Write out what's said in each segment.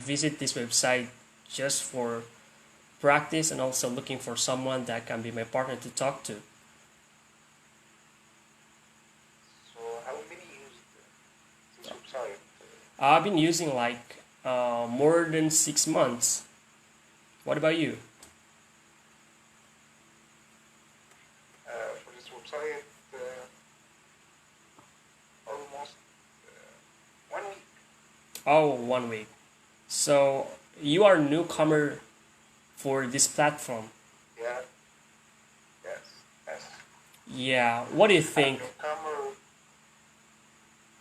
visit this website just for practice and also looking for someone that can be my partner to talk to. So how many used this website? I've been using like more than 6 months. What about you? For this website, almost 1 week. Oh, 1 week. So you are a newcomer for this platform. Yeah. Yes. Yes. Yeah. What do you I'm think? newcomer.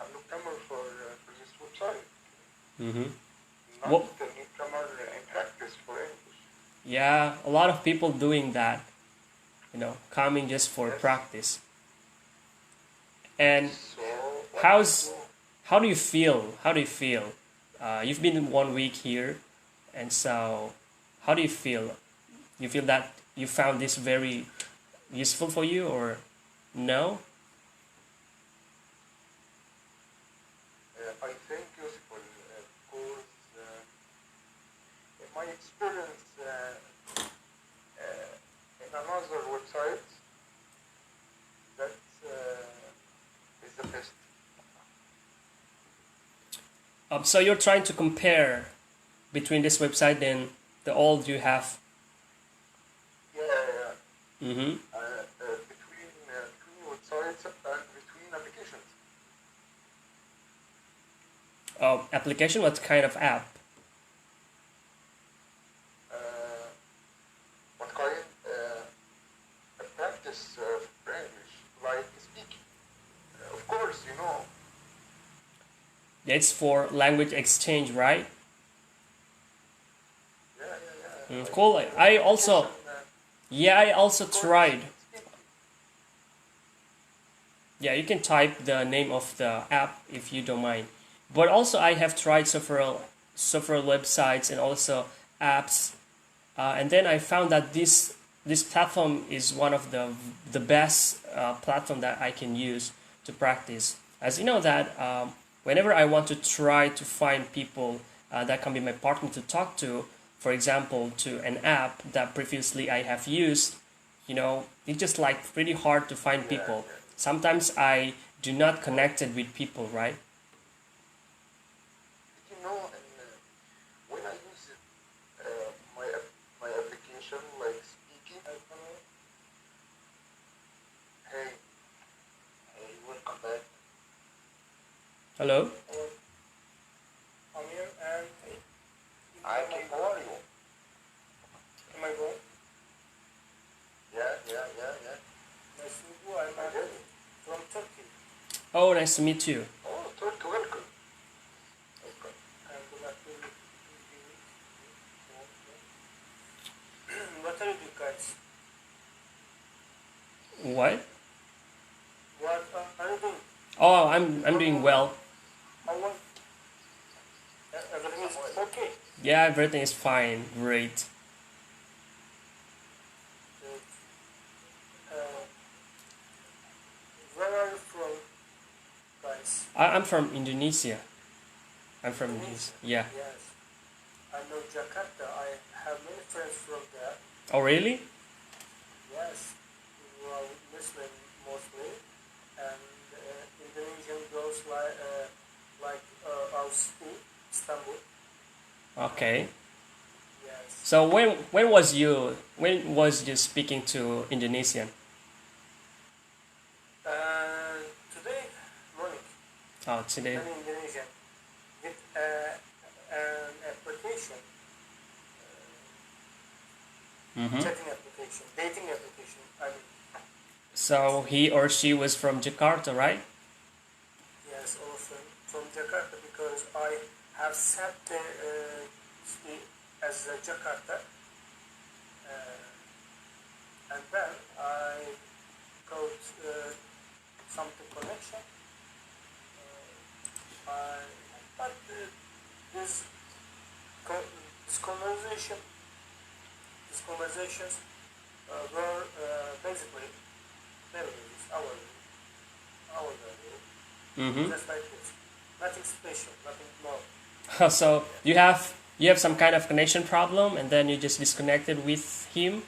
I'm newcomer for this website. Mm-hmm. Not What? the newcomer in practice for English. Yeah, a lot of people doing that. Coming just for Yes. practice. And So what do you how's do? how do you feel? How do you feel? You've been 1 week here, and so how do you feel? You feel that you found this very useful for you, or no? I think useful because in my experience in another website that is the best. So you're trying to compare between this website and the old you have. Yeah, Mm-hmm. between websites and between applications. Application? What kind of app? Uh, what kind? A practice for English, like speaking. Of course, you know. It's for language exchange, right? Yeah, yeah, yeah. Like Cool. I also, communication, yeah, I also of course, tried. speaking. Yeah, you can type the name of the app if you don't mind. But also, I have tried several websites and also apps, and then I found that this platform is one of the best platform that I can use to practice. As you know that whenever I want to try to find people that can be my partner to talk to, for example, to an app that previously I have used, it's just like pretty hard to find Yeah, people. yeah. Sometimes I do not connected with people, right? You know, and when I use it, my application, like speaking, I don't know, hey, hey, welcome back. Hello? I'm here and Hi, how are you? am I wrong? Yeah, yeah, yeah, yeah. Nice to meet you. I'm I did. from Turkey. Oh, nice to meet you. Oh, Turkey, welcome. Welcome. I'm glad to meet you. What are you doing, guys? What? What are you doing? Oh, I'm doing well. I want everything is okay. Yeah, everything is fine. Great. Uh, where are you from, guys? I'm from Indonesia. I'm from Indonesia. Yeah. Yes. I know Jakarta. I have many friends from there. Oh, really? Yes. Who are Muslim mostly. And Indonesian girls like our city, Istanbul. Okay. Yes. So when was you speaking to Indonesian? Today morning, Oh, today. I'm in Indonesia with an application, Mm-hmm. chatting application, dating application. I mean, So he or she was from Jakarta, right? yes, also from Jakarta because I have set the as Jakarta, and then I got something connection. But this this conversation, these conversations were basically values, our value, Mm-hmm. just like this. Nothing special, nothing more. So you have You have some kind of connection problem, and then you just disconnected with him.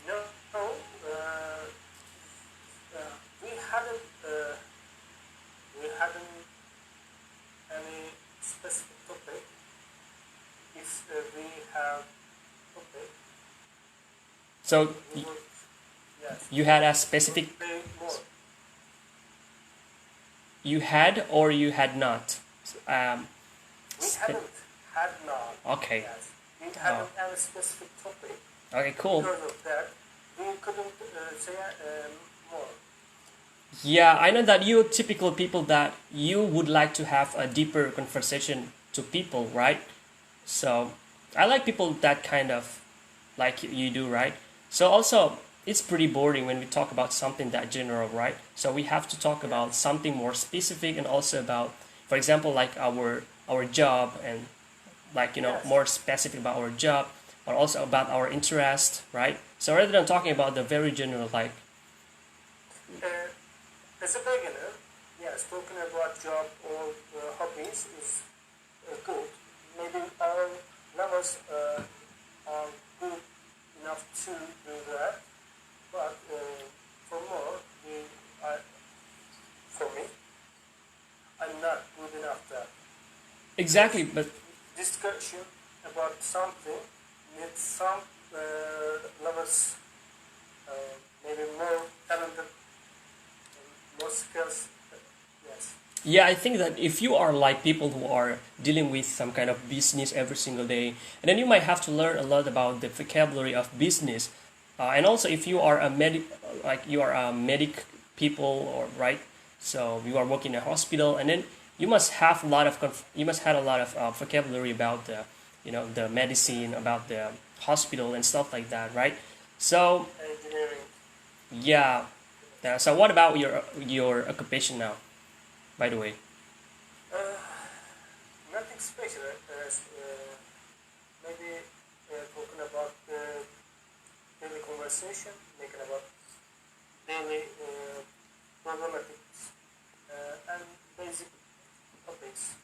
No, we hadn't any specific topic. If we have topic, So we would, yes, you had a we would specific, play more. you had or you had not. Um, We spe- hadn't had none. okay. Yes, we hadn't any specific topic. Okay, cool. Because of that, we couldn't say more. Yeah, I know that you typical people that you would like to have a deeper conversation to people, right? So I like people that kind of like you do, right? So also it's pretty boring when we talk about something that general, right? So we have to talk about something more specific and also about, for example, like our job and like Yes. more specific about our job, but also about our interest, right? So rather than talking about the very general, like As a beginner, yes, talking about job or hobbies is good. Maybe our levels are good enough to do that, but for more, for me, I'm not good enough that. exactly, but Discussion about something needs some levels, maybe more talented, more skills. Yes. yeah, I think that if you are like people who are dealing with some kind of business every single day, and then you might have to learn a lot about the vocabulary of business, and also if you are a medic, like you are a medic people, or right, so you are working in a hospital, and then you must have a lot of you must have a lot of vocabulary about the the medicine, about the hospital and stuff like that, right? So Engineering. yeah, so what about your occupation now, by the way? Uh, Nothing special. Maybe talking about daily conversation, making about daily problematics and basic topics.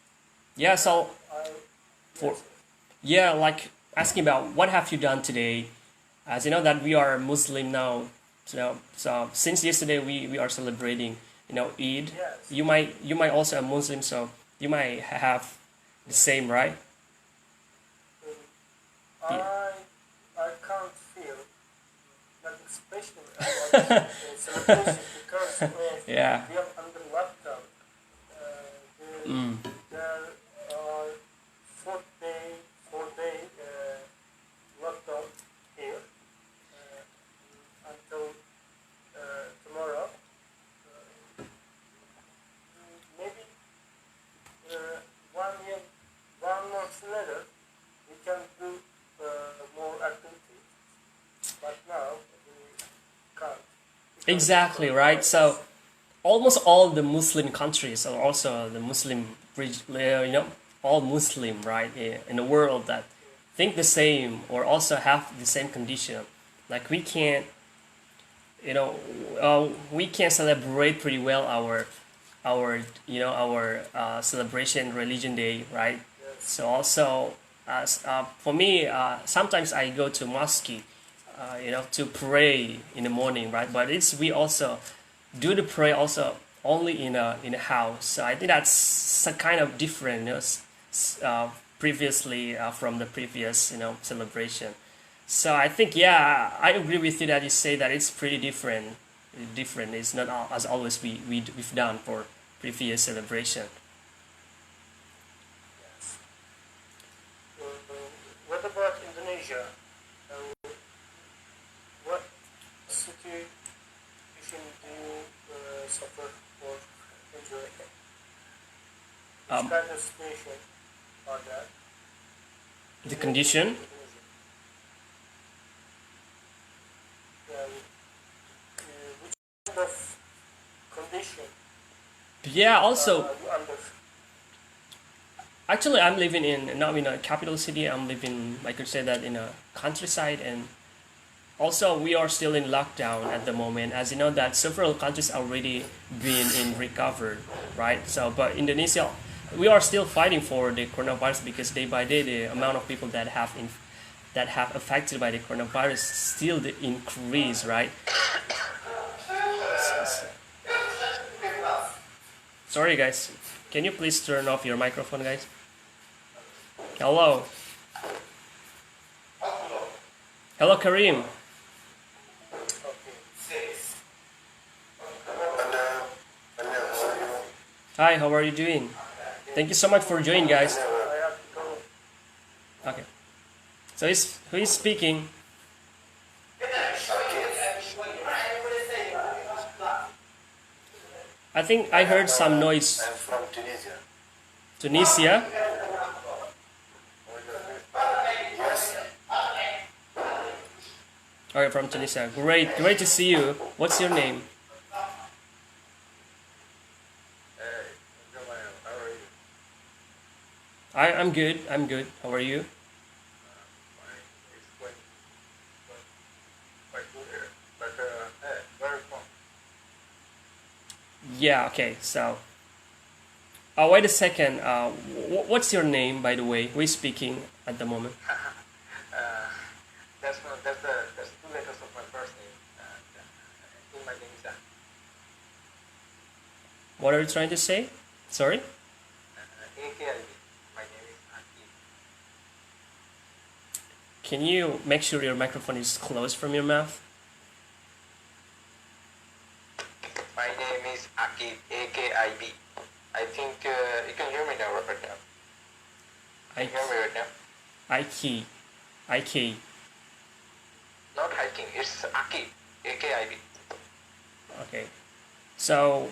Yeah, so I for yes, yeah, like asking about what have you done today, as you know that we are Muslim now, so since yesterday we are celebrating Eid. yes. You might also a Muslim, so you might have the same, right? Yeah. I can't feel nothing special about celebration because of Yeah. we are under lockdown. Mm. There are 4-day lockdown here until tomorrow. Maybe 1 year, 1 month later, we can do more activity. But now we can't. Because Exactly, of right. virus. So almost all the Muslim countries, or also the Muslim, all Muslim, right, in the world that think the same or also have the same condition. Like you know, we can celebrate pretty well our celebration religion day, right? Yes. So also, for me, sometimes I go to mosque, to pray in the morning, right? But we also do the prayer also only in a house. So I think that's a kind of different, previously from the previous celebration. So I think yeah, I agree with you that you say that it's pretty different. Different. It's not as always we've done for previous celebration. Yes. What about Indonesia? What situation do you suffer or enjoy? Which Um, kind of situation are that? the condition. Indonesia. Yeah, which kind of condition Yeah. Also, are you under? actually, I'm living not in a capital city. I'm living, I could say that, in a countryside, and also we are still in lockdown at the moment. As you know, that several countries already been in recovered, right? So, but Indonesia, we are still fighting for the coronavirus because day by day the amount of people that have affected by the coronavirus still the increase, right? Sorry guys, can you please turn off your microphone, guys? Hello. Hello, Kareem. Hi, how are you doing? Thank you so much for joining, guys. Okay. So who is speaking? I think I heard some noise. I'm from Tunisia. Tunisia? Yes. Alright, from Tunisia. Great, great to see you. What's your name? How are you? I'm good. I'm good. How are you? It's quite good here. But, hey, where are you from? Yeah. Okay. So, wait a second. What's your name, by the way? Who is speaking at the moment? That's two letters of my first name. I think my name is What are you trying to say? Sorry. AKIB. My name is Akib. Can you make sure your microphone is close from your mouth? My name is Akib. AKIB. I think you can hear me now, right now. Can you hear me right now? Ike. Ike. Not hiking. It's Akib. AKIB. Okay. So,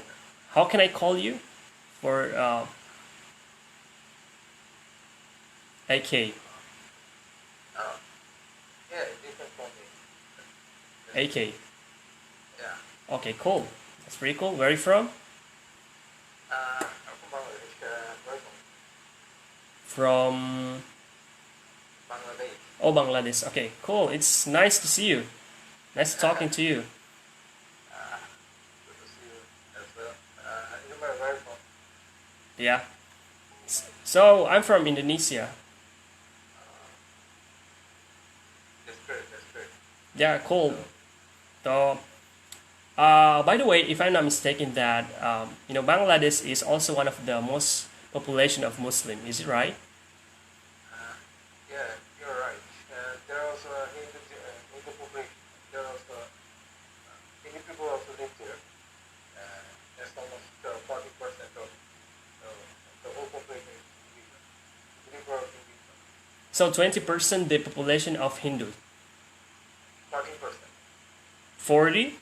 how can I call you? For AK. Yeah, you can call me. AK. Yeah. Okay, cool. That's pretty cool. Where are you from? I'm from Bangladesh. Where From Bangladesh. Oh, Bangladesh. Okay, cool. It's nice to see you. Nice talking to you. Good to see you as well. You remember where from? Yeah. So I'm from Indonesia. That's great. That's great. Yeah, cool. So, by the way, if I'm not mistaken, that Bangladesh is also one of the most population of Muslim. Is it right? Yeah, you're right. There are also Hindu population. There are also Hindu people also live there. That's almost 40% of the whole population is Hindu. Hindu are Hindu. So 20% the population of Hindu. 40%. 40?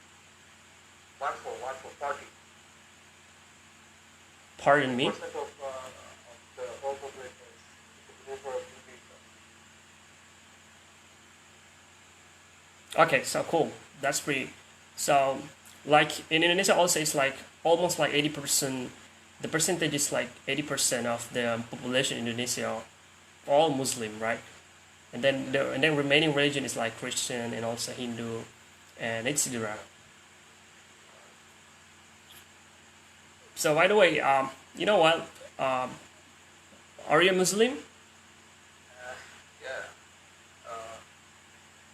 One for 40. Pardon me. 40% of the whole population is Hindu are Hindu. Okay, so cool. That's pretty. So, like in Indonesia, also it's like almost like 80%. The percentage is like 80% of the population in Indonesia, all Muslim, right? And then remaining religion is like Christian and also Hindu, and etc. So by the way, you know what? Are you a Muslim? Yeah.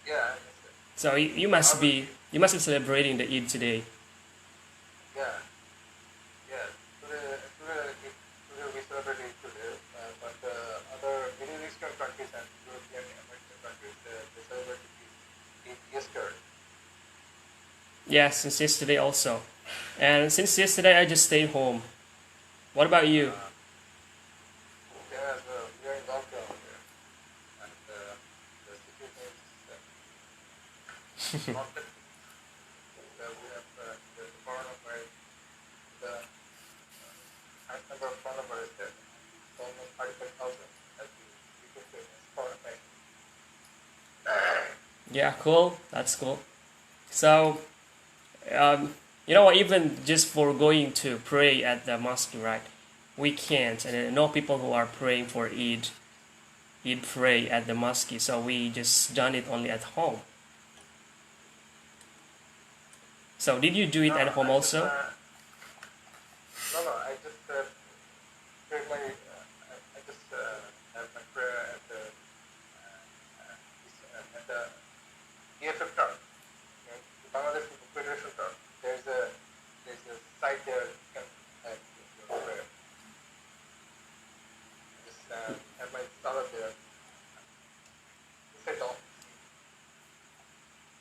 Yeah. So you must be celebrating the Eid today. Yeah. Yeah. Today we celebrate it today, but other Middle Eastern countries and European American countries they celebrate it yesterday. Yeah, since yesterday also. And since yesterday I just stayed home. What about you? Yeah, as well. We are in lockdown here, and the situation is not that. We have the coronavirus. The highest number of coronavirus there. It's almost 35,000 as we can say as coronavirus. Yeah, cool. That's cool. So, you know what? Even just for going to pray at the mosque, right? We can't, and I know people who are praying for Eid pray at the mosque. So we just done it only at home. So did you do it at home also? No, I just prayed I just have my prayer at the EFF term, Bangladesh Federation term. There's a site there you can have your prayer. Just have my salah there.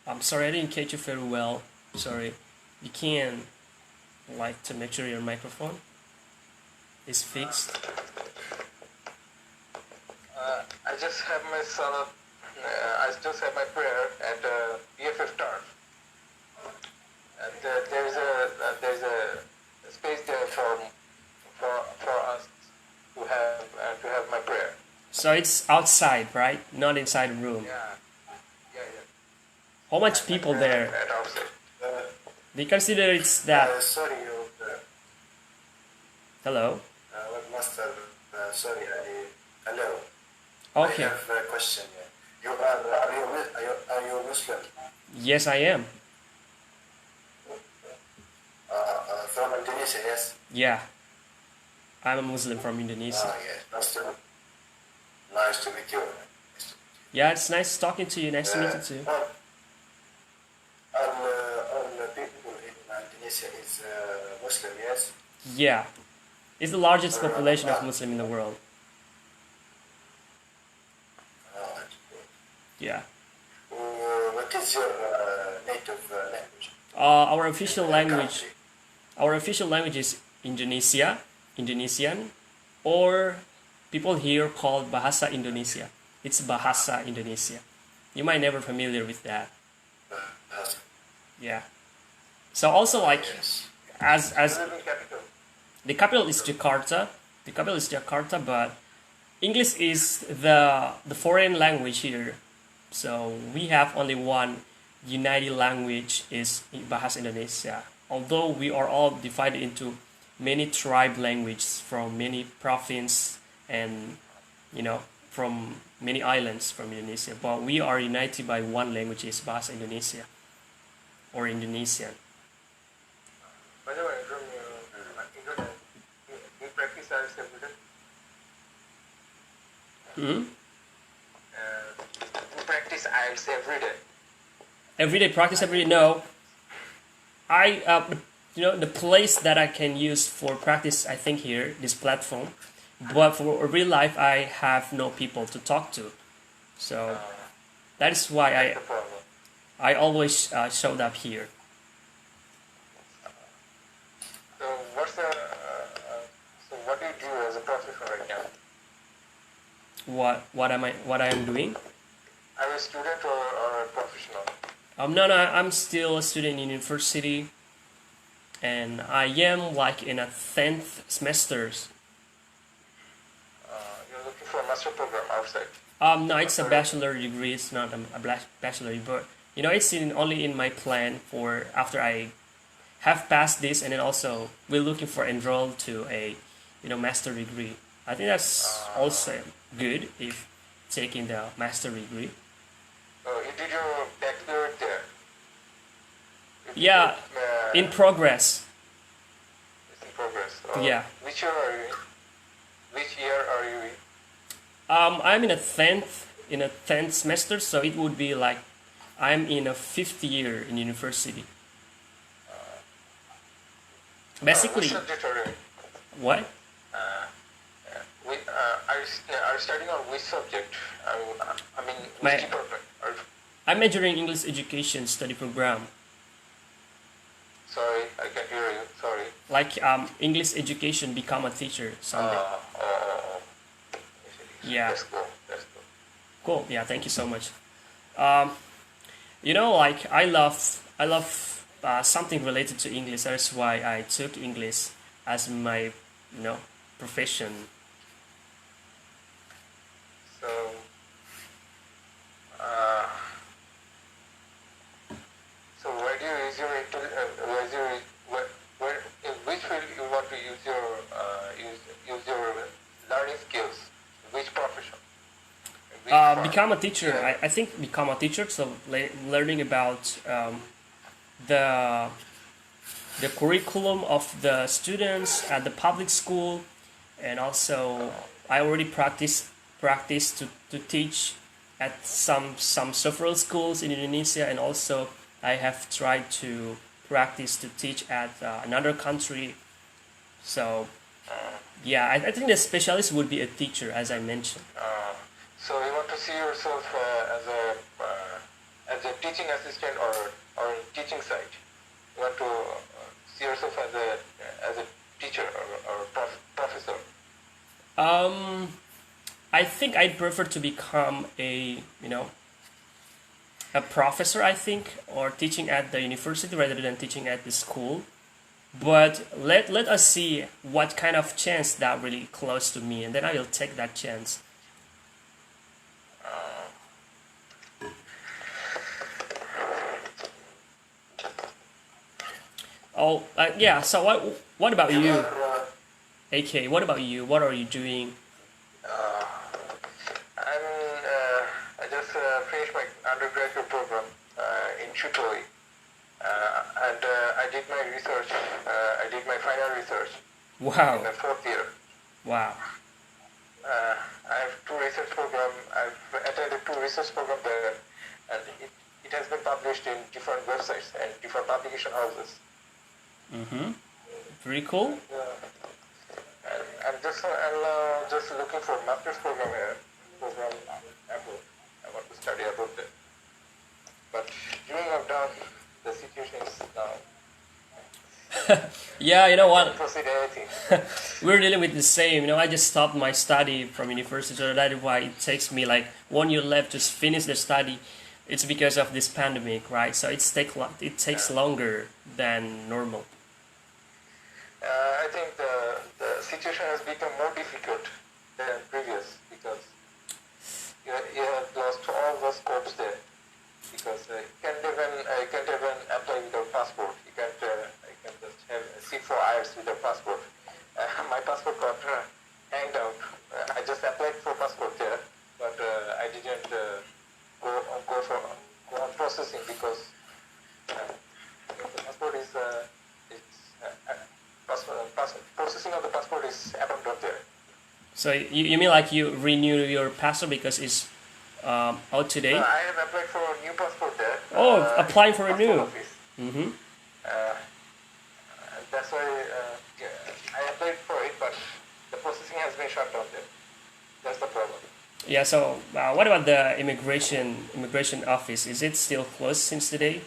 I'm sorry, I didn't catch you very well. Sorry. You can like to make sure your microphone is fixed. I just have my salah. I just have my prayer at BFF turf, and there's a space there for us to have my prayer. So it's outside, right? Not inside the room. Yeah. How much people there? At outside. Do you consider it's that? Sorry, Hello? Master, sorry, hello. Okay. I have a question. Are you Muslim? Yes, I am. From Indonesia, yes? Yeah. I'm a Muslim from Indonesia. Yes. Nice to meet you. Yeah, it's nice talking to you. Nice to meet you too. All the people in Indonesia is Muslim, yes? Yeah. It's the largest population of Muslim in the world. That's good. Yeah. What is your native language? Our official language, Country. our official language is Indonesian, or people here call Bahasa Indonesia. It's Bahasa Indonesia. You might never familiar with that. Yeah. So also like Yes. as Capital. the capital is Jakarta. The capital is Jakarta, but English is the foreign language here. So we have only one united language is Bahasa Indonesia. Although we are all divided into many tribe languages from many province and from many islands from Indonesia, but we are united by one language is Bahasa Indonesia or Indonesian. By the way, from Internet, you practice IELTS every day? Hmm? You practice IELTS every day? Everyday practice every day. No, I the place that I can use for practice, I think here this platform, but for real life I have no people to talk to, so that is why That's the problem. I always showed up here. So what do you do as a profession right now? What I am doing? Are you a student or a professional? No, I'm still a student in university, and I am like in a 10th semesters. You're looking for a master program outside. No, it's a bachelor degree. It's not a bachelor, but it's only in my plan for after I have passed this, and then also we're looking for enroll to a master degree. I think that's also good if taking the master degree. You did your bachelorette there? Yeah, in progress. It's in progress. Yeah. Which year are you in? Which year are you in? I'm in a 10th semester, so it would be like I'm in a 5th year in university. Basically, Which subject are you in? what? Are you studying on which subject? I mean, My- which department? I'm majoring English education study program, Sorry, I can't hear you. Sorry. like English education, become a teacher someday. Yeah. That's cool. That's cool. Cool. Yeah. Thank you so much. Like I love something related to English. That's why I took English as my profession. So, where do you use your in which field you want to use your learning skills? Which profession? Which part? Become a teacher. Yeah. I think become a teacher. So learning about the curriculum of the students at the public school, and also I already practice to teach at some several schools in Indonesia, and also I have tried to practice to teach at another country. So yeah, I think the specialist would be a teacher, as I mentioned. So you want to see yourself as a teaching assistant or in teaching side. You want to see yourself as a teacher or professor. I think I'd prefer to become a professor, I think, or teaching at the university rather than teaching at the school. But let us see what kind of chance that really close to me, and then I will take that chance. Oh, yeah. So what about You you, are, AK? What about you? What are you doing? I just finished my undergraduate program in Chutoli, and I did my research. I did my final research in Wow, the fourth year. wow. I have two research program. I've attended two research program there, and it has been published in different websites and different publication houses. Mm-hmm. Pretty cool. And I'm just looking for master's program here, program abroad. I want to study abroad there. But during lockdown, the situation is now. Yeah, you know I what? can't proceed anything. We're dealing with the same. I just stopped my study from university, so that is why it takes me like 1 year left to finish the study. It's because of this pandemic, right? So it takes longer than normal. I think the situation has become more difficult than previous because you have lost all the scopes there. Because you can't even apply without passport. You can't just sit for IELTS without passport. My passport got hanged out. I just applied for passport there, but I didn't go on processing because the passport is processing of the passport is abandoned there. So you mean like you renew your passport because it's out today? I have applied for a new passport there. Oh, applying for a passport new. office. Mm-hmm. That's why I applied for it, but the processing has been shut down there. That's the problem. Yeah. So what about the immigration office? Is it still closed since today?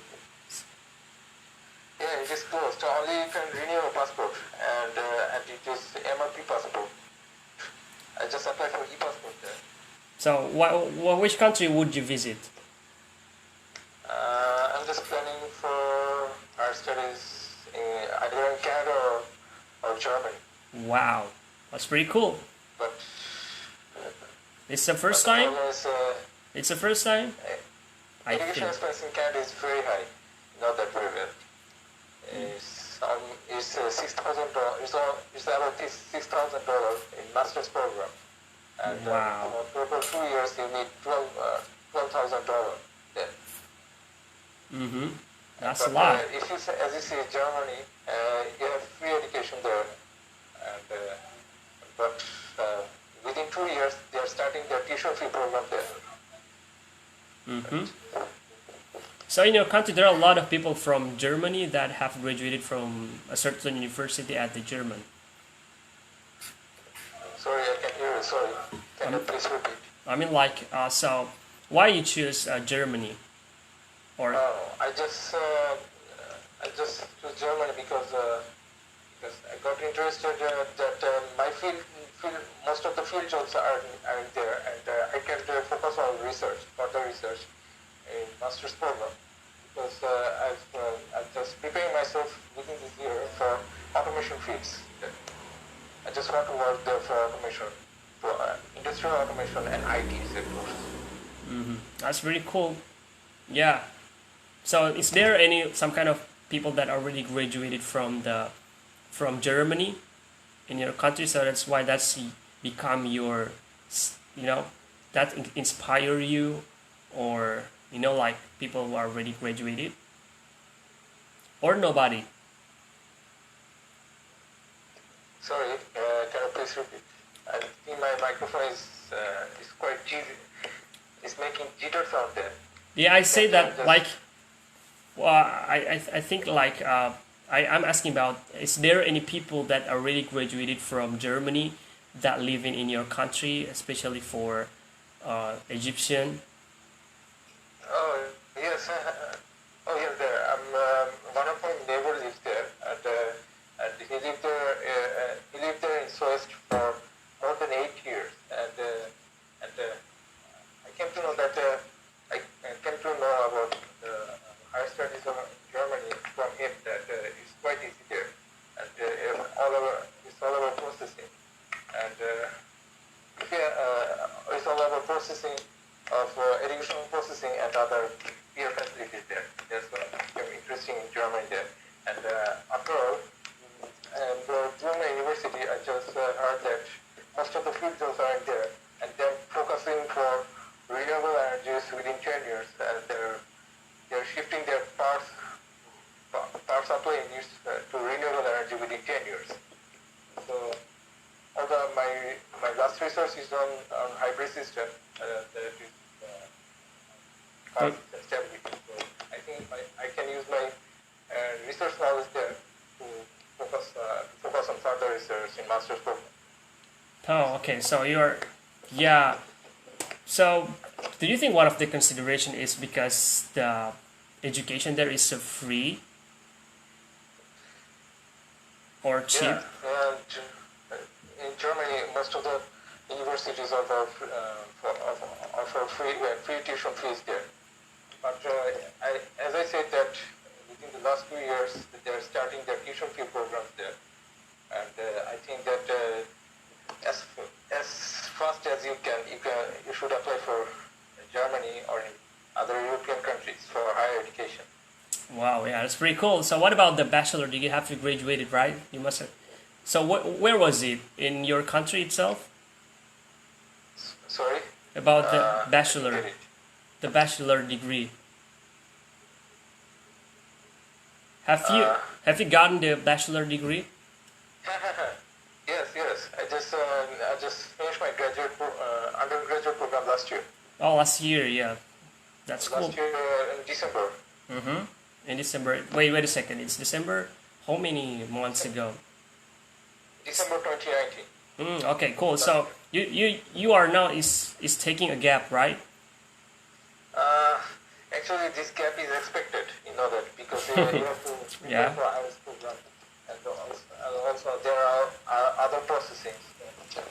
Yeah, it is closed. Only you can renew a passport, and it is MRP passport. I just applied for e-passport there. So which country would you visit? I'm just planning for higher studies either in Canada or Germany. Wow, that's pretty cool. But It's the first the time. problem is, It's the first time. I education think. expense in Canada is very high, not that very well. It's $6,000. It's about $6,000 in master's program, and Wow. for total 2 years you need $12,000 there. Mm-hmm. That's But a lot. if you say, as you see, Germany, you have free education there, and but within 2 years they are starting their tuition fee program there. Mm-hmm. So in your country, there are a lot of people from Germany that have graduated from a certain university at the German. Sorry, I can hear you. Sorry, can you please repeat? I mean, like, so why you choose Germany? Or I just choose Germany because I got interested that my field most of the field jobs are there, and I can focus on further research in master's program because I've just preparing myself within this year for automation fields. I just want to work there for automation, for industrial automation and IT sectors. that's really cool. Yeah. So is there some kind of people that already graduated from Germany in your country? So that's why that's become your, that inspire you, or like people who are already graduated, or nobody. Sorry, can you please repeat? I think my microphone is quite cheesy. It's making jitter sound there. Yeah, I say that Just like, well, I think like I'm asking about, is there any people that already graduated from Germany that living in your country, especially for Egyptian? oh yes, oh yes, there. One of my neighbors lives there, and he lived there. He lived there in Soest for more than 8 years, and I came to know that I came to know about the higher studies of Germany from him that it's quite easy there, and it's all about processing, and it's all about processing of educational processing and other peer facilities there. That's become interesting in Germany there, and after all, and during my university, I just heard that most of the field jobs aren't there, and they're focusing for renewable energies within 10 years, and they're shifting their power supply needs to renewable energy within 10 years. So, although my last research is on hybrid system, that is power But system stability. So I think I can use my research knowledge there to focus on further research in master's program. oh, okay. So you're, yeah. So do you think one of the consideration is because the education there is so free or cheap? Yeah, and in Germany, most of the universities offer free tuition fees there. But as I said that within the last 2 years, they're starting their tuition fee programs there, and I think that as fast as you should apply for Germany or in other European countries for higher education. Wow, yeah, that's pretty cool. So what about the bachelor degree? You have to graduate it, right? You must have. So where was it? In your country itself? Sorry, About the I didn't bachelor, get it. the bachelor degree. Have you Uh, have you gotten the bachelor degree? Yes. I just finished my undergraduate program last year. Oh, last year, yeah. That's cool. Last year in December. Mm-hmm. In December. Wait a second. It's December. How many months ago? December 2019. Okay, cool. So you are now is taking a gap, right? Uh, Actually, this gap is expected. You know that because you have to Yeah. prepare for IELTS program, and also there are other processing. You have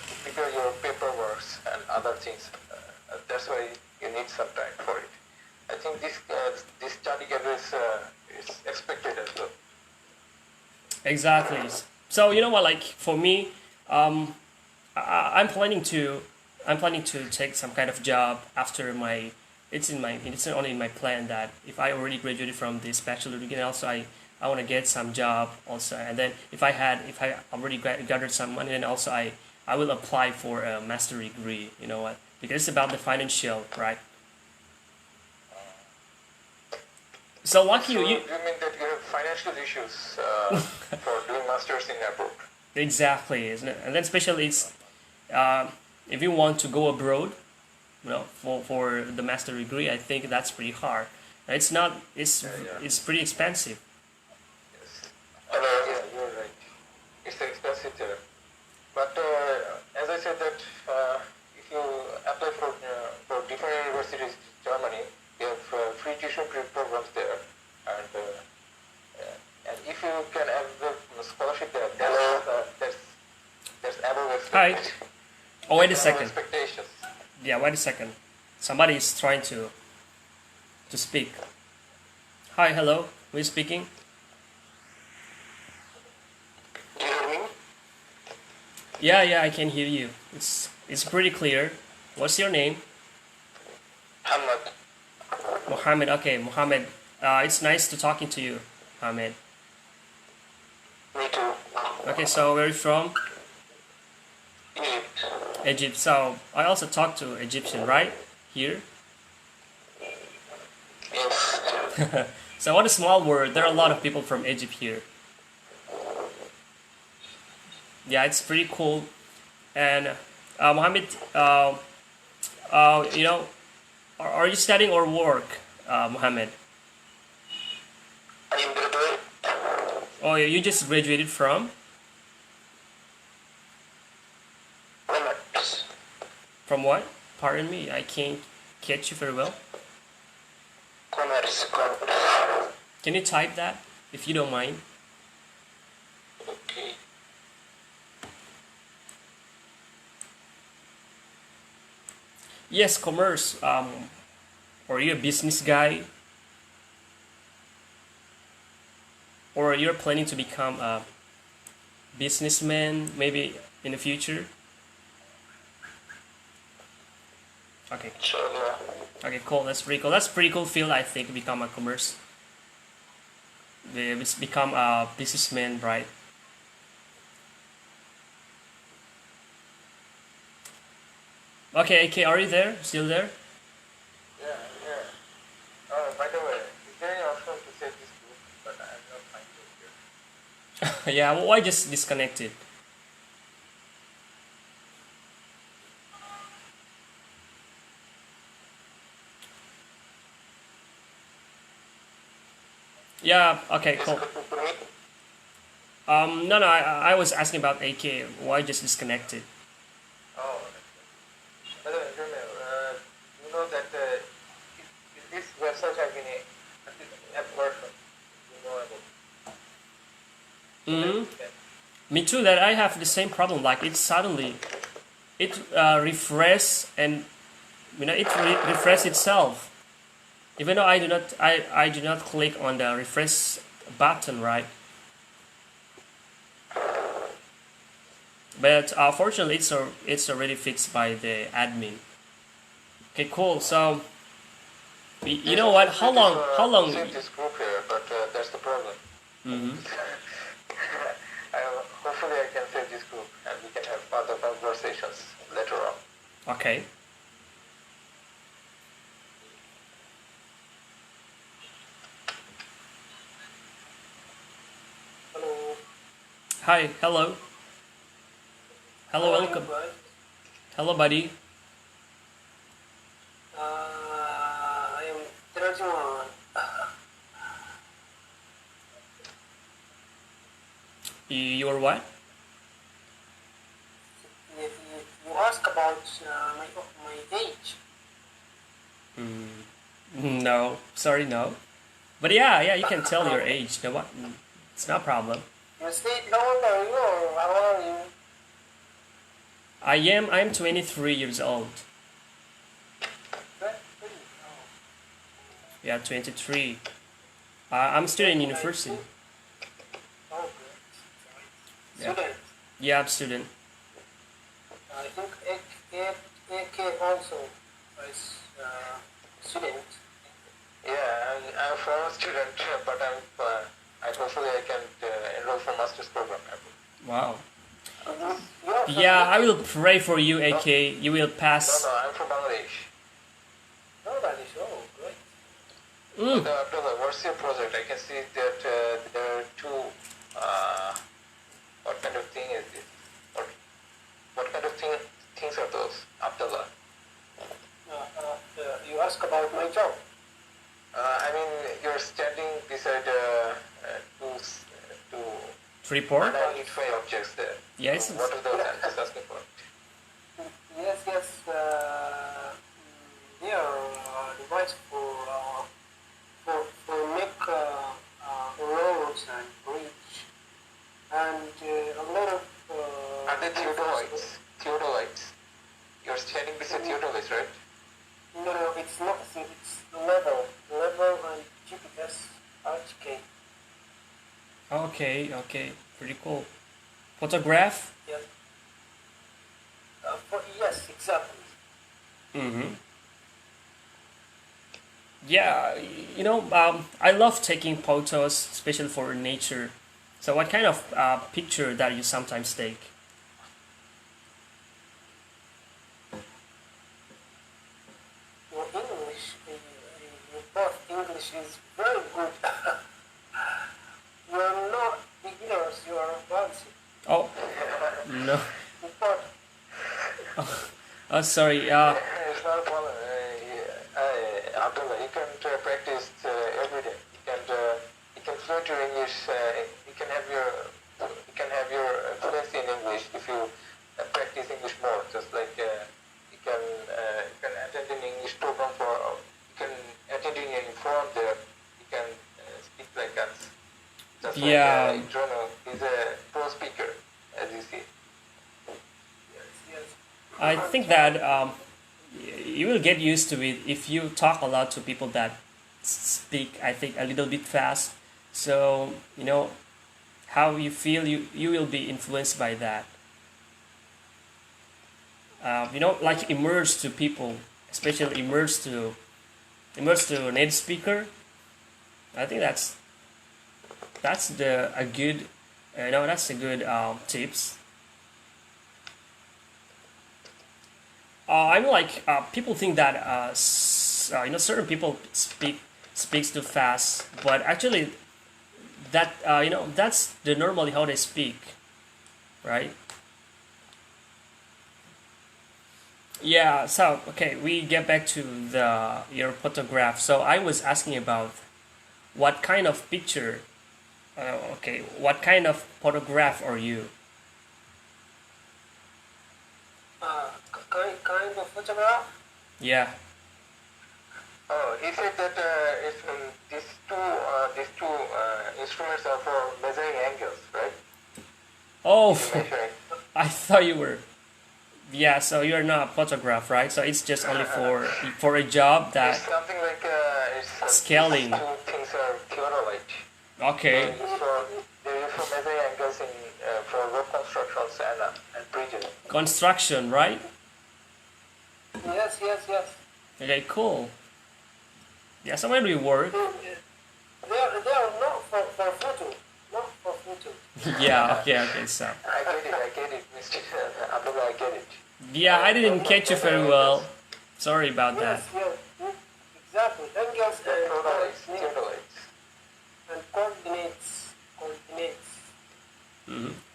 to prepare your paperwork and other things. That's why you need some time for it. I think this study gap is expected as well. Exactly. So you know what? Like for me, I'm planning to take some kind of job after my. It's only in my plan that if I already graduated from this bachelor degree, also I want to get some job also, and then if I already gathered some money, then also I will apply for a master degree. You know what? Because it's about the financial, right? So lucky So you. you mean that you have financial issues for doing masters in abroad? Exactly, isn't it? And then especially it's if you want to go abroad, you know, for the master degree, I think that's pretty hard. It's not. It's pretty expensive. Yes. Yeah, you're right. It's expensive there. But as I said that if you apply for different universities in Germany, you have free tuition programs there, and if you can have the scholarship there, that's above Hi. expectation. Oh, wait a Above second. expectations. Yeah, wait a second. Somebody is trying to speak. Hi, hello. Who is speaking? Do you hear me? Yeah, I can hear you. It's pretty clear. What's your name? Hamad. Mohammed. Okay, Mohammed. It's nice to talking to you, Mohammed. Me too. Okay, so where are you from? Egypt. Egypt. So I also talk to Egyptian, right? Here. Yes. So what a small world. There are a lot of people from Egypt here. Yeah, it's pretty cool. And Mohammed, you know, are you studying or work, Mohammed? I am graduate. Oh, you just graduated from Commerce. what? Pardon me, I can't catch you very well. Commerce. Commerce. Can you type that if you don't mind? Okay. Yes, commerce. Or you're a business guy, or you're planning to become a businessman maybe in the future. Okay. Inshallah. Okay, cool. That's pretty cool. That's pretty cool field, I think. Become a commerce. Become a businessman, right? Okay, AK, are you there? Still there? Yeah, yeah. Oh, by the way, is there any option to save this group? But I'm not finding it here. Yeah. Why just disconnected? Yeah. Okay. Is Cool. it good to me? No, no. I was asking about AK. Why just disconnected? Oh, by the way, Jermaine, you know that this website has been a app version. You know about Hmm. it. Me too. That I have the same problem. Like it suddenly, it refresh and it refresh itself. Even though I do not click on the refresh button, right? But fortunately, it's already fixed by the admin. Okay, cool. So you know what? How long? How long? Save this group here, but that's the problem. Hmm. Hopefully, I can save this group and we can have other conversations later on. Okay. Hello. Hi. Hello. Hello. How are you, Welcome. guys? Hello, buddy. I am 31. You're what? You ask about my age. No. Sorry, no. But yeah. You can tell your age. No what? It's not a problem. You said how old are you or how are you? I'm 23 years old. 23. Yeah, 23. I'm still in university. Oh, good. Yeah. Student. Yeah, I'm student. I think AK also is student. Yeah, I'm a former student, but hopefully I can enroll for master's program. Wow. You are from Yeah, I UK? will pray for you, AK. You will No, pass. no, I'm from Bangladesh. Bangladesh. Oh, great. Mm. Abdullah, what's your project? I can see that there are two. What kind of thing is this? What kind of things are those, Abdullah? You ask about my job. I mean, you're standing beside two Report? unidentified objects there. Yes. What are those? I'm just asking for. Yes. They are devices for make roads and bridge and a lot of. Are they theodolites? Theodolites. You're standing beside theodolites, right? No, it's not. It's level and GPS RTK. Okay. Pretty cool. Photograph? Yes. Yes, exactly. Mm-hmm. Yeah, I love taking photos, especially for nature. So what kind of picture that you sometimes take? Your English, your both English is very good. You are not beginners. You are advanced. Oh, no. Important. Oh, sorry. It's not a problem. Abdullah, you can practice every day. You can fluent your English. You can have your fluency in English if you practice English more. Just like you can attend an English program you can attend in a forum there. You can speak like us. Just Yeah. like Jono is a pro speaker, as you see. Yes, yes. I think that you will get used to it if you talk a lot to people that speak, I think, a little bit fast. So, how you feel, you will be influenced by that. Like immerse to people, especially immerse to native speaker. I think that's a good, that's a good tips. I'm like people think that certain people speaks too fast, but actually that's the normally how they speak, right? Yeah. So okay, we get back to your photograph. So I was asking about what kind of picture. Okay, what kind of photograph are you? Kind of photograph. Yeah. Oh, he said that if these two instruments are for measuring angles, right? Oh, Measuring. I thought you were. Yeah, so you're not a photograph, right? So it's just only for a job It's that something like scaling. These two things are theodolite. Okay. They're used for measuring angles for road constructions and bridges. Construction, right? Yes, yes, yes. Okay, cool. Yeah, so when we work. They are not for photo. Not for photo. Yeah, okay, so. I get it, Mr. Abdullah, I get it. Yeah, I didn't catch you very well. Sorry about that. Yes, yes. Exactly. Angles Theodolites. and coordinates. Coordinates.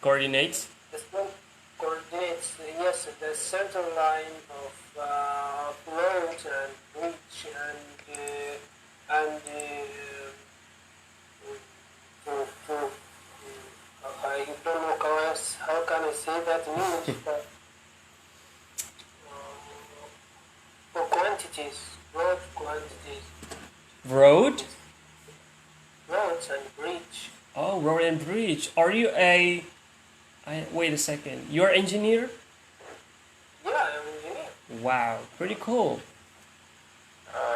Coordinates. The small coordinates, yes, the center line of road and bridge and I don't know how can I say that in English, but for quantities, road quantities, Road? roads and bridge. Oh, road and bridge. Are you wait a second. You're an engineer? Yeah, I'm an engineer. Wow, pretty cool.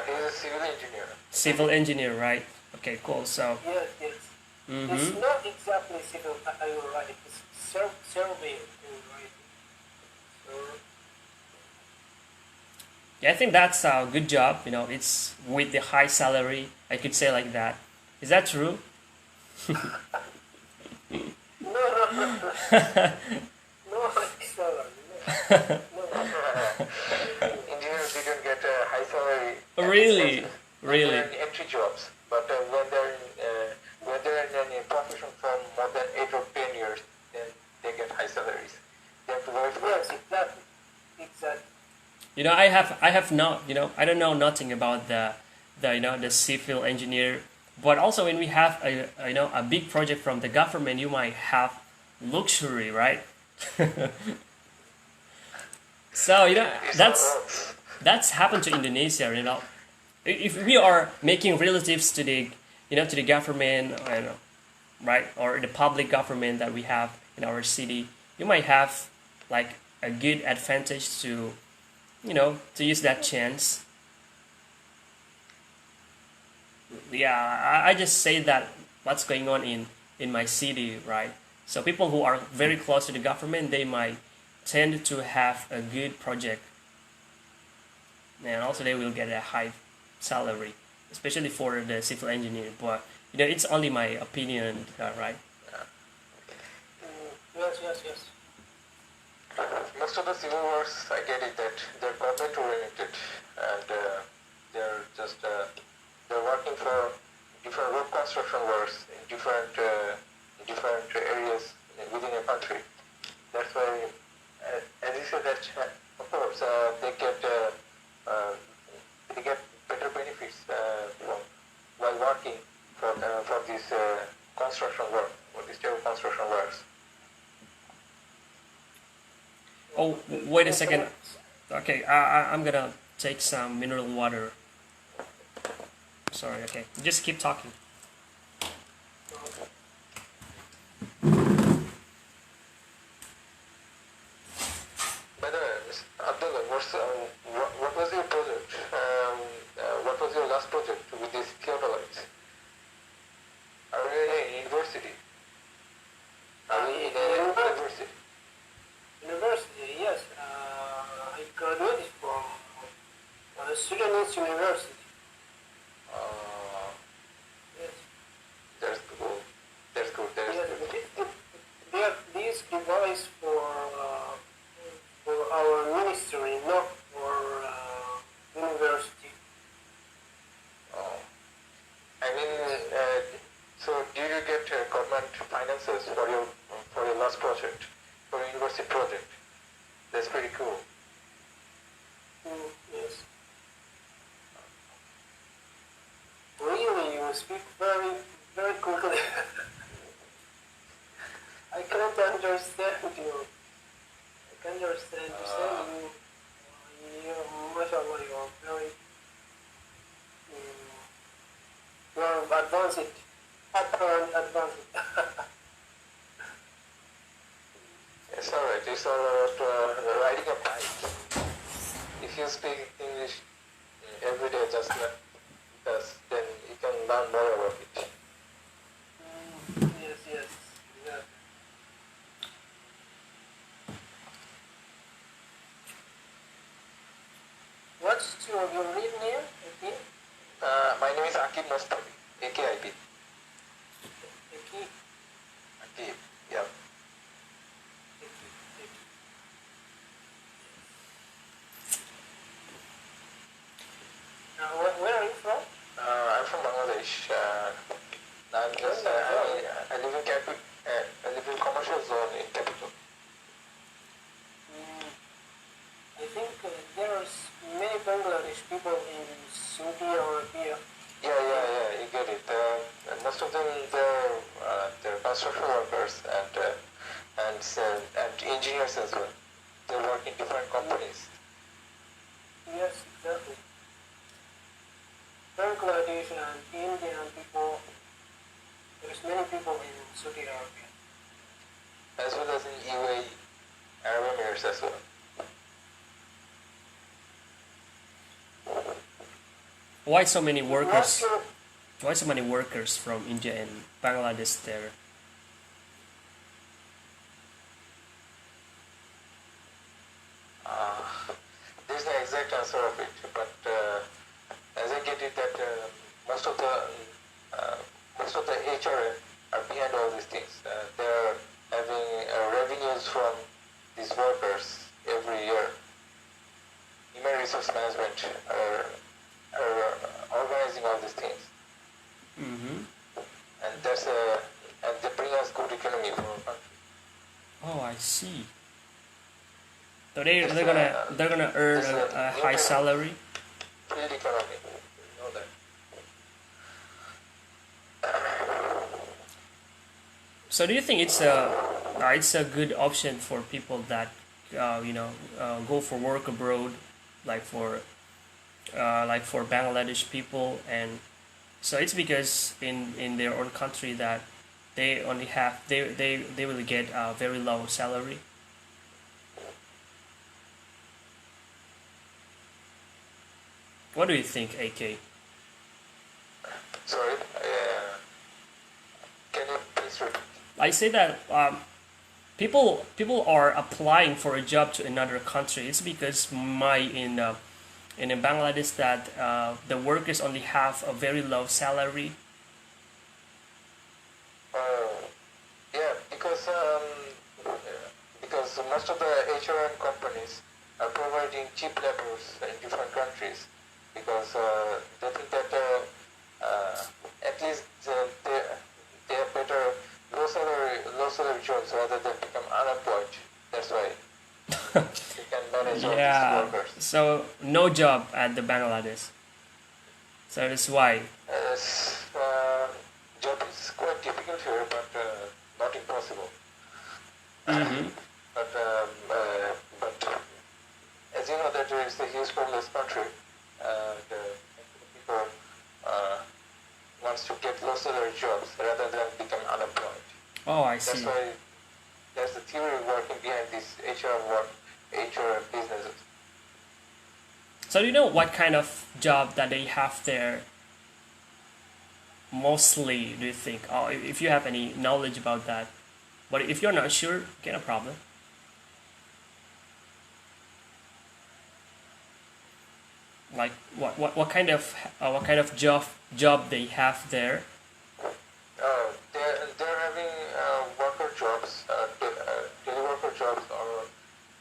He's a civil engineer. Civil engineer, right? Okay, cool. So, Yes, yes. It's not exactly civil, you're right. It's survey, you're right. So, yeah, I think that's a good job. It's with the high salary. I could say like that. Is that true? no, salary, Engineers didn't get a high salary. Really? Really? They're in entry jobs, but when they're in a profession for more than 8 or 10 years, then they get high salaries. They have to work for Yes, exactly. Exactly. I have not, I don't know nothing about the civil engineer, but also when we have a big project from the government, you might have luxury, right? So that's happened to Indonesia. If we are making relatives to the government, right, or the public government that we have in our city, you might have like a good advantage to use that chance. Yeah, I just say that what's going on in my city, right? So people who are very close to the government, they might tend to have a good project, and also they will get a high salary, especially for the civil engineer. But it's only my opinion, right? Yes. most of the civil works. I get it that they're government oriented and they're working for different road construction works in different areas within a country. that's why, as you said, that of course uh, they get better benefits from while working for this construction work, for this type of construction works. Oh, wait a second. Okay, I'm gonna take some mineral water. Sorry, okay. Just keep talking. By the way, Mr. Abdullah, what was your project? What was your last project with these theodolites? Are you in a university? Are you in a university? University, yes. I graduated from Sudanese University. Yes. That's good. That's good. That's Yes, good. these device for our ministry, not for university. Oh. I mean, so did you get government finances for your last project, for your university project? That's pretty cool. Yes. Really, you speak very, very quickly. I can't understand you. I can't understand you. Mashallah, you are very, you are advanced. Advanced. It's alright. It's all about riding a bike. If you speak English every day, then you can learn more about it. Yes, yes, yeah. What's your real name again? My name is Akib Mostafi, AKIB. Aki. Akib, yeah. Where are you from? I'm from Bangladesh. I live in I live in commercial zone in capital. I think there are many Bangladesh people in Saudi Arabia. Yeah, you get it. Most of them, they're construction workers and engineers as well. They work in different companies. Yes, exactly. Bangladesh and Indian people. There's many people in Saudi Arabia. As well as in UAE, Arab Emirates as well. Why so many workers? Not sure. Why so many workers from India and Bangladesh there? There's no exact answer of it, but as I get it, that most of the HR are behind all these things. They're having revenues from these workers every year. Human resource management are organizing all these things, Mm-hmm. and and they bring us good economy for our country. Oh, I see. So It's they're gonna earn it's a high salary. Field economy, you know that. So do you think it's a good option for people that go for work abroad, like for Bangladesh people, and so it's because in their own country that they only have they will get a very low salary. What do you think, AK? Sorry, can you please repeat? I say that people are applying for a job to another country. It's because in Bangladesh that the workers only have a very low salary. Yeah, because most of the HRM companies are providing cheap labors in different countries because they think that at least they have better low salary jobs rather than become unemployed That's why you can manage all these Yeah. workers. So no job at the Bangladesh. So that's why. As job is quite difficult here, but not impossible. Mm-hmm. But as you know that it's a huge homeless country, the people wants to get low salary jobs rather than become unemployed. Oh, I That's see. why there's the theory working behind this HR work, HR businesses. So do you know what kind of job that they have there? Mostly, do you think? Oh, if you have any knowledge about that, but if you're not sure, get a problem. Like what kind of job they have there? They're having worker jobs, teleworker jobs or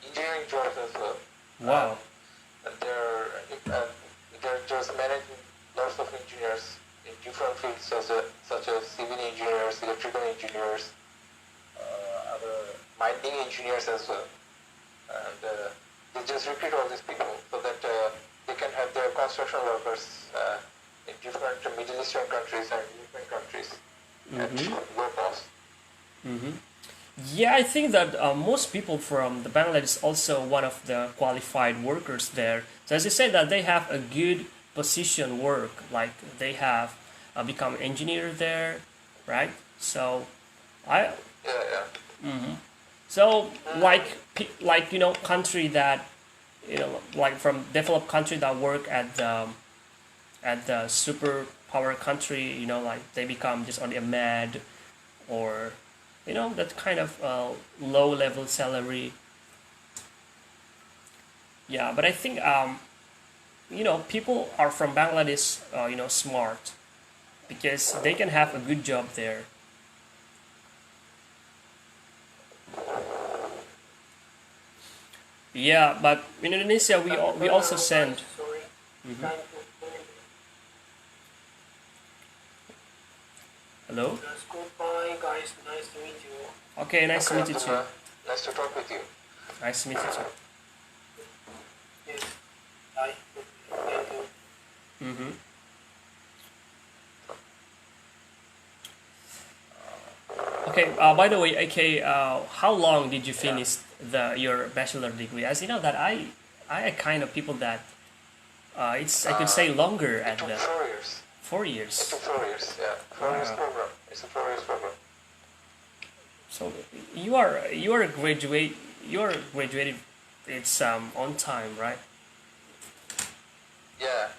engineering jobs as well. Wow. And they're just managing lots of engineers in different fields such as civil engineers, electrical engineers, other mining engineers as well. And they just recruit all these people so that they can have their construction workers in different Middle Eastern countries and European countries at low cost. Yeah, I think that most people from the Bangladesh is also one of the qualified workers there. So as you said that they have a good position work, like they have become engineer there, right? So I Yeah. so like you know country that you know like from developed country that work at the superpower country, you know, like they become just only a mad or you know that kind of low level salary. Yeah, but I think you know people are from Bangladesh you know smart because they can have a good job there. Yeah, but in Indonesia we also send. Sorry. Time to finish. Hello. Let's go. Bye, guys. Nice to meet you. Okay, nice to Okay, meet you too. Abdullah. Nice to talk with you. Nice to meet you too. Yes. Bye. Thank you. Mm-hmm. Okay. By the way, okay. How long did you finish your bachelor degree? As you know that I kind of people that it's I could say longer It at took the 4 years. 4 years. It took 4 years, yeah. 4 years Wow. program. It's a 4 years program. So you are graduated. It's on time, right? Yeah.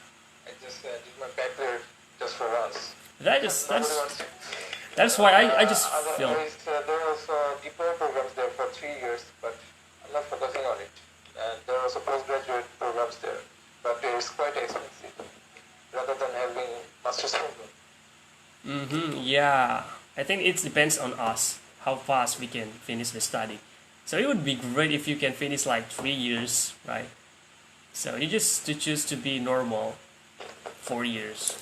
I just did my bachelor just for once. That Because is nobody wants to. that's why I just feel. There are also diploma programs there for 3 years, but I'm not focusing on it. And there are also postgraduate programs there, but it's quite expensive rather than having master's program. Yeah, I think it depends on us how fast we can finish the study. So it would be great if you can finish like 3 years, right? So you just to choose to be normal, 4 years.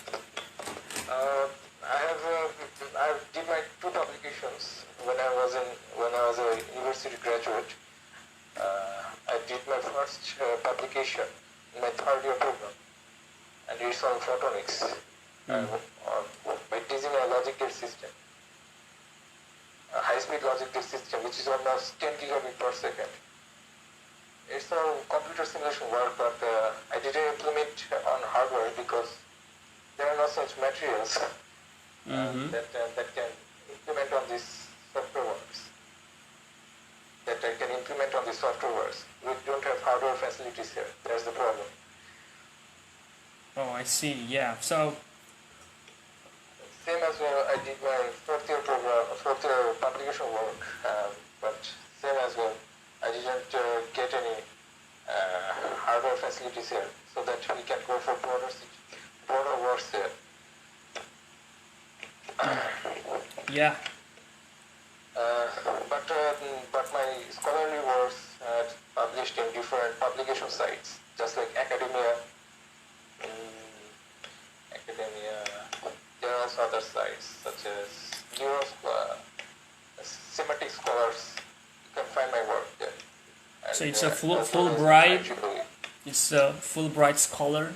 I did my 2 publications when I was a university graduate. I did my first publication in my 3rd year program, and it's on photonics by teaching a logic gate system, a high-speed logic gate system, which is almost 10 gigabit per second. It's a computer simulation work, but I didn't implement on hardware because there are no such materials that can implement on these software works. That I can implement on these software works. We don't have hardware facilities here. That's the problem. Oh, I see. Yeah. So Same as well, I did my 4th year program, 4th year publication work, but same as well, I didn't get any hardware facilities here, so that we can go for broader works here. yeah. But my scholarly works published in different publication sites, just like academia. There are also other sites such as semantic scholars, can find my work there. And, So it's a as well as Fulbright. actually, It's a Fulbright scholar.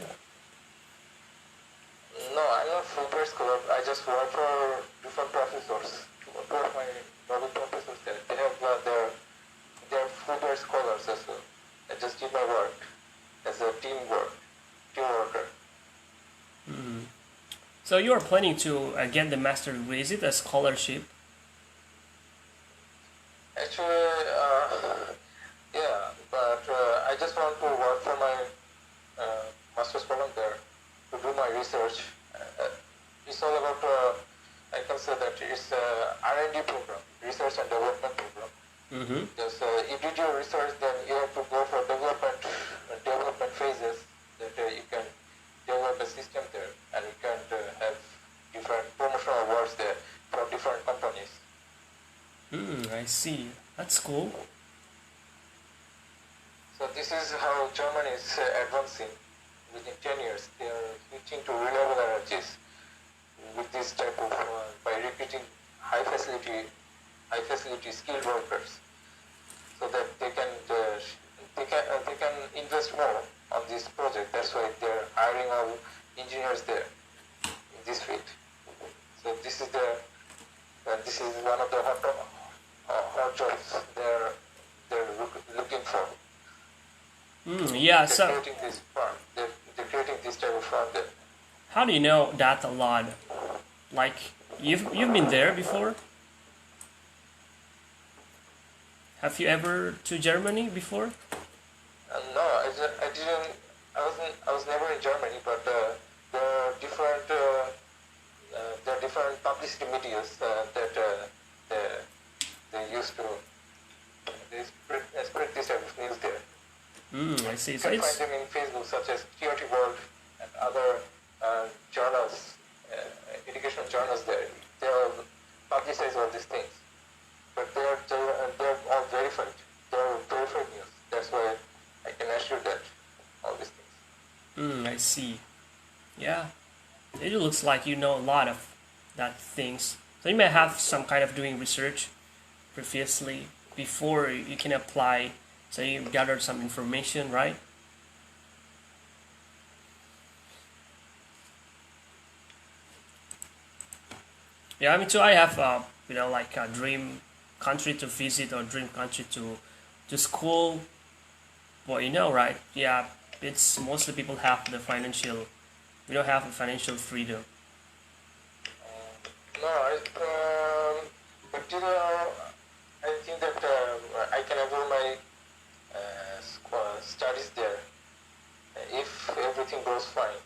no, I'm not Fulbright scholar. I just work for different professors. Two of my Nobel professors there, they have their Fulbright scholars as well. I just did my work as a team worker. So you are planning to get the master degree. Is it a scholarship? Actually, yeah, but I just want to work for my master's program there to do my research. It's all about, I can say that it's a R&D program, research and development program. Mm-hmm. Because if you do your research, then you have to go for development phases that you can develop a system there, and you can have different promotional awards there from different companies. I see. That's cool. So this is how Germany is advancing. Within 10 years, they are switching to renewable energies with this type of by recruiting high facility skilled workers, so that they can invest more on this project. That's why they're hiring all engineers there in this field. So this is one of the hot jobs they're looking for. Yeah. They're So creating this farm. They're creating this type of farm there. how do you know that a lot? Like you've been there before? Have you ever to Germany before? No, I didn't. I was never in Germany, but there are different publicity medias that they used to spread this type of news there. I see. You So can it's find them in Facebook, such as TRT World and other journals, educational journals there. They all publicize all these things, but they're all verified. They're verified news. That's why I can assure that all these things. I see. Yeah. It looks like you know a lot of that things. So you may have some kind of doing research previously before you can apply. So you gathered some information, right? Yeah, I mean too. I have like a dream country to visit or dream country to school. Well, right? Yeah, it's mostly people have the financial. We don't have the financial freedom. No, but I think that I can enroll my studies there if everything goes fine.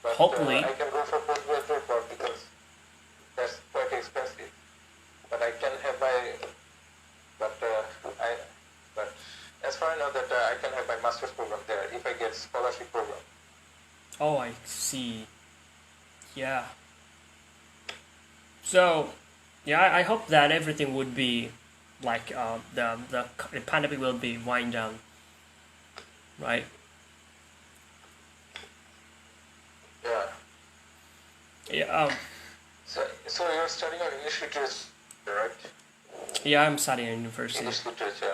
But Hopefully. I can go for postgraduate work because that's quite expensive. But I can have my, but as far as I know that I can have my master's program there if I get scholarship program. Oh, I see. Yeah. So, yeah, I hope that everything would be like the pandemic will be wind down, right? Yeah. Yeah. So you're studying on English literature, right? Yeah, I'm studying in university. English literature.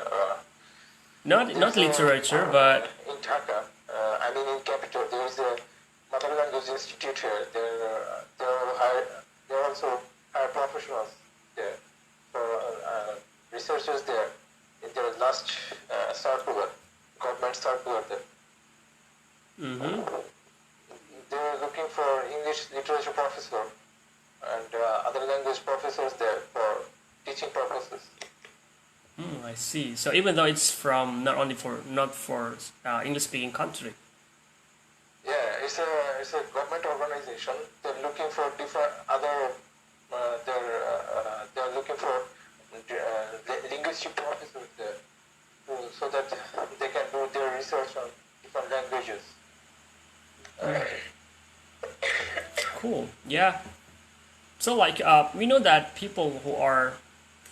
Not literature, but in Dhaka, I mean in capital, there is a Mother Language Institute here. There are also higher professionals there. So researchers there in their last circular, government circular there. They were looking for English literature professor and other language professors there for teaching purposes. I see. So even though it's from not for English speaking country. Yeah, it's a government organization. They're looking for different other. They're looking for linguistic professors there, so that they can do their research on different languages. Cool. Yeah. So like we know that people who are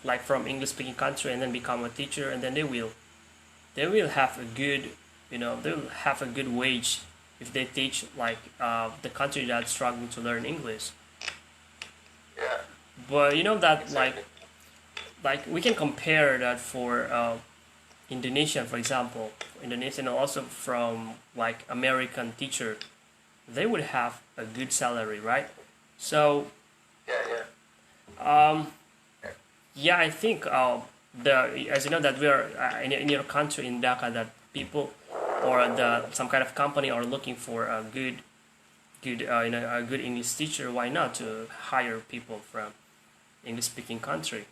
like from English speaking country and then become a teacher and then they will have a good they'll have a good wage if they teach like the country that's struggling to learn English. Yeah. But you know that Exactly. like like we can compare that for Indonesian, for example, Indonesian also from like American teacher, they would have a good salary, right? So Yeah, um, yeah, I think the as you know that we are in your country in Dhaka that people or the some kind of company are looking for a a good English teacher. Why not to hire people from English speaking country?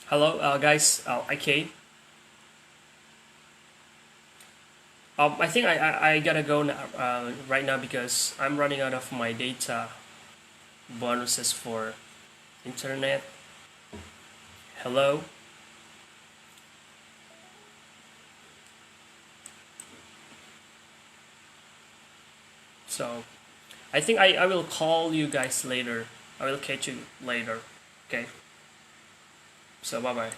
Hello, guys. Okay. I think I gotta go now, right now because I'm running out of my data bonuses for internet. Hello. So I think I will call you guys later. I will catch you later. Okay. So bye bye.